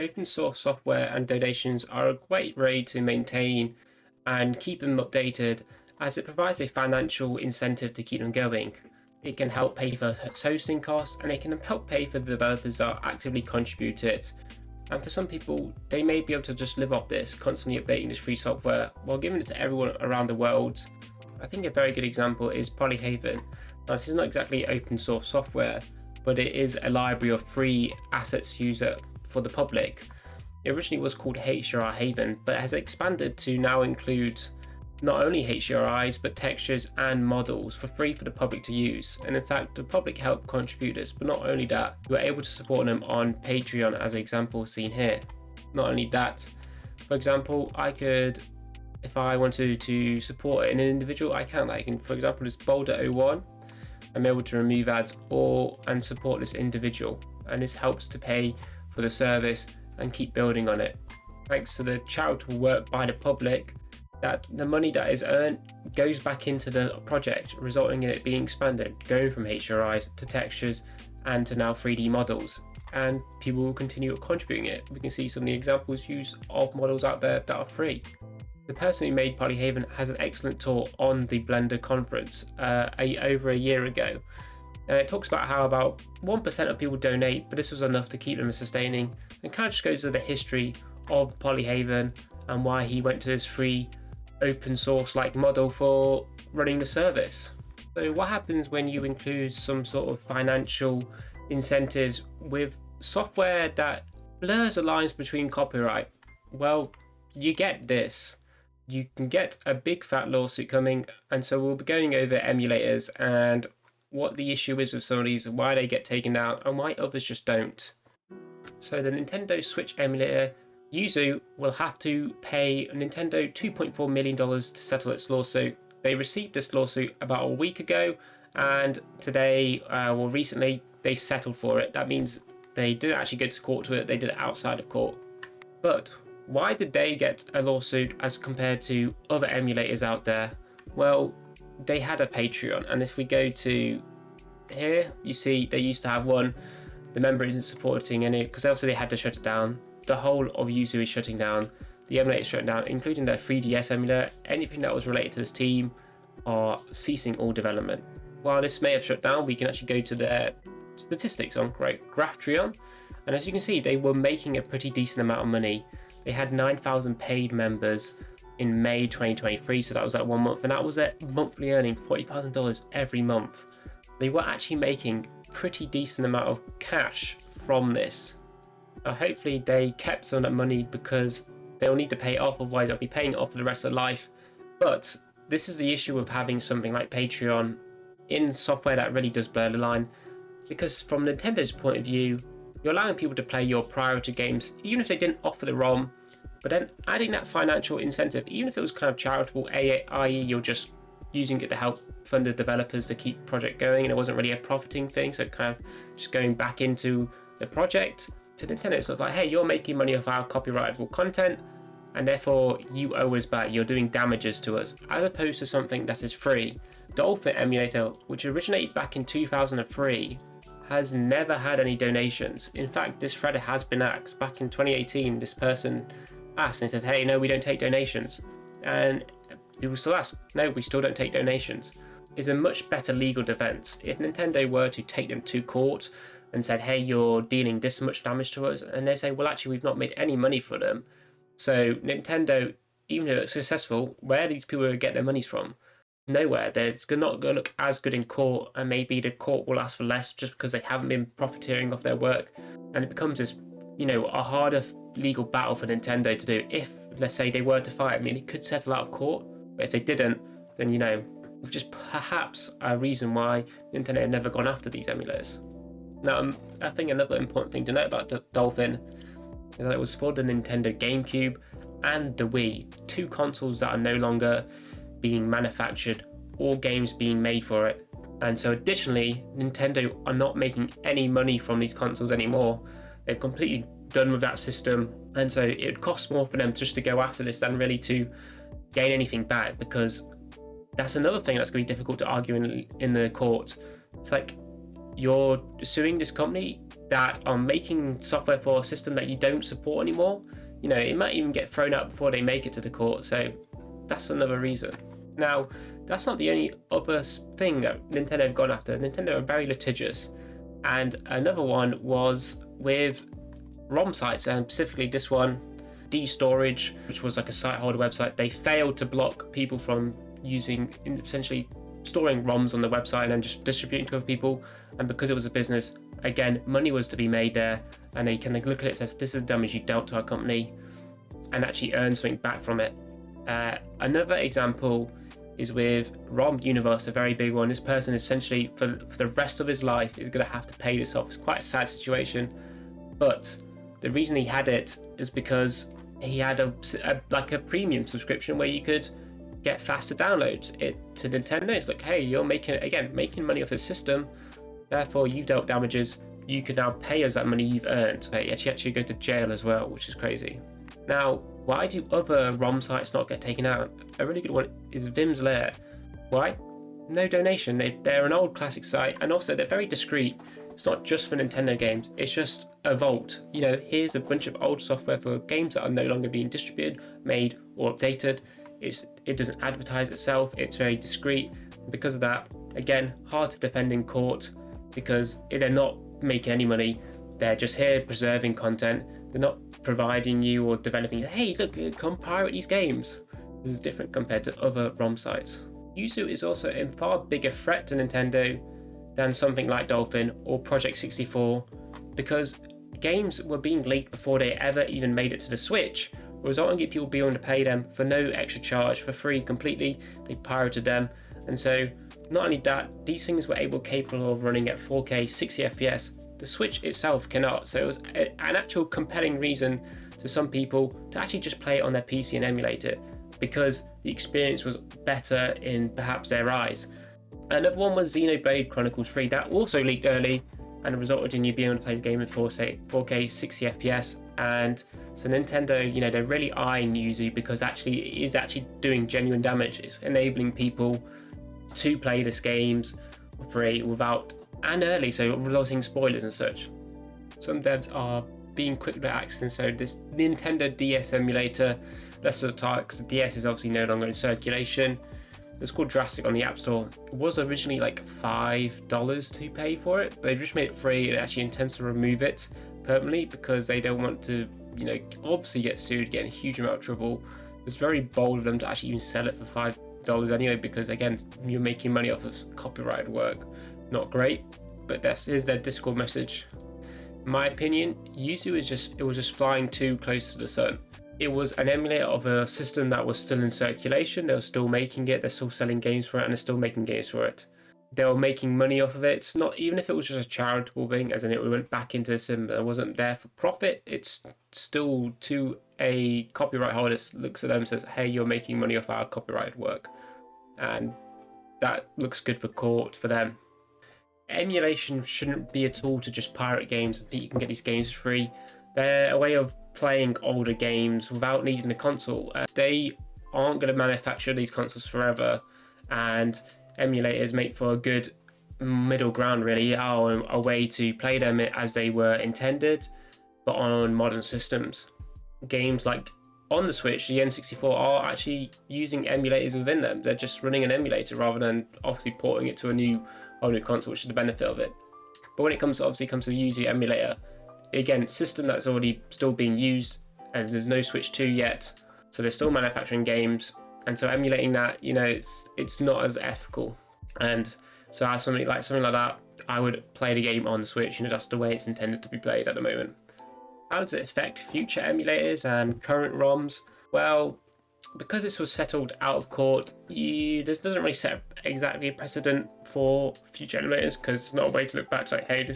Open source software and donations are a great way to maintain and keep them updated, as it provides a financial incentive to keep them going. It can help pay for hosting costs, and it can help pay for the developers that actively contribute to it. And for some people, they may be able to just live off this, constantly updating this free software while giving it to everyone around the world. I think a very good example is Polyhaven. Now, this is not exactly open source software, but it is a library of free assets user for the public. It originally was called HDRI Haven, but it has expanded to now include not only HDRIs but textures and models for free for the public to use. And in fact, the public help contribute this, but not only that, you are able to support them on Patreon, as an example seen here. Not only that, for example, I could, if I wanted to support an individual, I can. I can, for example, this Boulder01, I'm able to remove ads and support this individual, and this helps to pay for the service and keep building on it. Thanks to the charitable work by the public, that the money that is earned goes back into the project, resulting in it being expanded, going from HDRIs to textures and to now 3D models, and people will continue contributing it. We can see some of the examples used of models out there that are free. The person who made Polyhaven has an excellent talk on the Blender conference over a year ago. And it talks about how about 1% of people donate, but this was enough to keep them sustaining, and kind of just goes to the history of Polyhaven and why he went to this free open source like model for running the service. So what happens when you include some sort of financial incentives with software that blurs the lines between copyright? Well, you get this. You can get a big fat lawsuit coming, and so we'll be going over emulators and what the issue is with some of these, why they get taken down and why others just don't. So the Nintendo Switch emulator, Yuzu, will have to pay Nintendo $2.4 million to settle its lawsuit. They received this lawsuit about a week ago, and today, recently, they settled for it. That means they didn't actually go to court to it, they did it outside of court. But why did they get a lawsuit as compared to other emulators out there? Well, they had a Patreon, and if we go to here, you see they used to have one. The member isn't supporting any, because obviously they had to shut it down. The whole of Yuzu is shutting down. The emulator is shutting down, including their 3DS emulator. Anything that was related to this team are ceasing all development. While this may have shut down, we can actually go to their statistics on Graphtreon, and as you can see, they were making a pretty decent amount of money. They had 9,000 paid members in May 2023, so that was like 1 month, and that was their monthly earning, $40,000 every month. They were actually making pretty decent amount of cash from this. Hopefully they kept some of that money, because they'll need to pay it off, otherwise they'll be paying it off for the rest of their life. But this is the issue of having something like Patreon in software that really does blur the line, because from Nintendo's point of view, you're allowing people to play your priority games even if they didn't offer the ROM, but then adding that financial incentive, even if it was kind of charitable, i.e. you're just using it to help fund the developers to keep the project going, and it wasn't really a profiting thing, so kind of just going back into the project. To Nintendo, so it's like, hey, you're making money off our copyrightable content, and therefore you owe us back, you're doing damages to us, as opposed to something that is free. Dolphin emulator, which originated back in 2003, has never had any donations. In fact, this thread has been asked. Back in 2018, this person asked and said, hey, no, we don't take donations. And people still ask, no, we still don't take donations. It's a much better legal defense. If Nintendo were to take them to court and said, hey, you're dealing this much damage to us, and they say, well, actually, we've not made any money for them. So Nintendo, even though it's successful, where are these people going to get their monies from? Nowhere. It's not going to look as good in court, and maybe the court will ask for less just because they haven't been profiteering off their work, and it becomes this, a harder legal battle for Nintendo to do. If, let's say, they were to fight, I mean, it could settle out of court, but if they didn't, then which is perhaps a reason why Nintendo have never gone after these emulators. Now, I think another important thing to note about Dolphin is that it was for the Nintendo GameCube and the Wii, two consoles that are no longer being manufactured or games being made for it. And so additionally, Nintendo are not making any money from these consoles anymore. They're completely done with that system, and so it would cost more for them just to go after this than really to gain anything back, because that's another thing that's going to be difficult to argue in the court. It's like, you're suing this company that are making software for a system that you don't support anymore. It might even get thrown out before they make it to the court, so that's another reason. Now, that's not the only other thing that Nintendo have gone after. Nintendo are very litigious, and another one was with ROM sites, and specifically this one, Dstorage, which was like a site holder website. They failed to block people from using, essentially storing ROMs on the website and then just distributing to other people. And because it was a business, again, money was to be made there, and they can look at it and says, this is the damage you dealt to our company, and actually earn something back from it. Another example is with RomUniverse, a very big one. This person essentially for the rest of his life is going to have to pay this off. It's quite a sad situation, but the reason he had it is because he had a premium subscription where you could get faster downloads. To Nintendo, it's like, hey, you're making money off the system, therefore you've dealt damages, you can now pay us that money you've earned. So you actually go to jail as well, which is crazy. Now, why do other ROM sites not get taken out? A really good one is Vim's Lair. Why? No donation. They're an old classic site, and also they're very discreet. It's not just for Nintendo games, it's just a vault. Here's a bunch of old software for games that are no longer being distributed, made, or updated. It doesn't advertise itself, it's very discreet. Because of that, again, hard to defend in court, because they're not making any money. They're just here preserving content. They're not providing you or developing, hey, look, come pirate these games. This is different compared to other ROM sites. Yuzu is also a far bigger threat to Nintendo than something like Dolphin or Project 64, because games were being leaked before they ever even made it to the Switch, resulting in people being able to pay them for no extra charge, for free completely. They pirated them, and so not only that, these things were capable of running at 4K 60 FPS. The Switch itself cannot, so it was an actual compelling reason to some people to actually just play it on their PC and emulate it, because the experience was better in perhaps their eyes. Another one was Xenoblade Chronicles 3, that also leaked early and resulted in you being able to play the game in 4K 60 FPS. And so Nintendo, they're really eyeing Yuzu, because it is actually doing genuine damage. It's enabling people to play this games for free without and early, so resulting in spoilers and such. Some devs are being quick to action, so this Nintendo DS emulator, less of the talk, the DS is obviously no longer in circulation. It's called Drastic on the App Store. It was originally like $5 to pay for it, but they've just made it free. It actually intends to remove it permanently because they don't want to, obviously get sued, get in a huge amount of trouble. It's very bold of them to actually even sell it for $5 anyway, because again, you're making money off of copyrighted work. Not great, but this is their Discord message. In my opinion, Yuzu was just flying too close to the sun. It was an emulator of a system that was still in circulation. They were still making it, they're still selling games for it, and they're still making games for it. They were making money off of it. It's not, even if it was just a charitable thing, as in it went back into the system, it wasn't there for profit, it's still to a copyright holder looks at them and says, hey, you're making money off our copyrighted work. And that looks good for court for them. Emulation shouldn't be a tool to just pirate games. You can get these games for free. They're a way of playing older games without needing a console. They aren't going to manufacture these consoles forever, and emulators make for a good middle ground, really, a way to play them as they were intended, but on modern systems. Games like on the Switch, the N64 are actually using emulators within them. They're just running an emulator rather than obviously porting it to a whole new console, which is the benefit of it. But when it comes to the Yuzu emulator, again, system that's already still being used, and there's no Switch 2 yet, so they're still manufacturing games, and so emulating that, it's not as ethical. And so as something like that, I would play the game on the Switch. That's the way it's intended to be played at the moment. How does it affect future emulators and current ROMs? Well, because this was settled out of court, this doesn't really set exactly a precedent for future emulators, because it's not a way to look back to like, hey,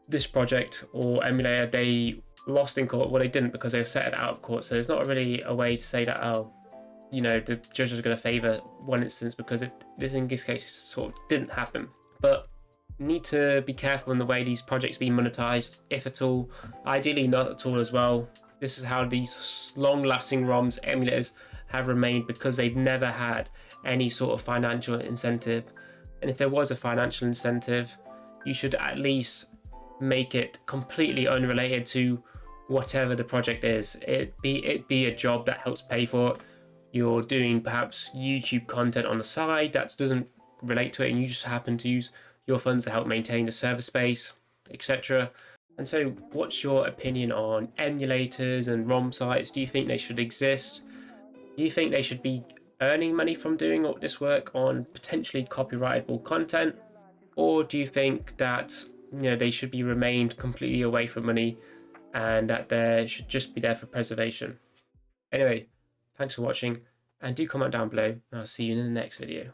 this project or emulator, they lost in court. Well, they didn't, because they were set it out of court. So there's not really a way to say that, the judges are going to favour one instance, because in this case sort of didn't happen. But need to be careful in the way these projects be monetized, if at all. Ideally not at all as well. This is how these long-lasting ROMs emulators have remained, because they've never had any sort of financial incentive. And if there was a financial incentive, you should at least make it completely unrelated to whatever the project is. It be a job that helps pay for it. You're doing perhaps YouTube content on the side that doesn't relate to it, and you just happen to use your funds to help maintain the server space, etc. And so, what's your opinion on emulators and ROM sites? Do you think they should exist? Do you think they should be earning money from doing all this work on potentially copyrightable content? Or do you think that they should be remained completely away from money and that they should just be there for preservation? Anyway, thanks for watching, and do comment down below, and I'll see you in the next video.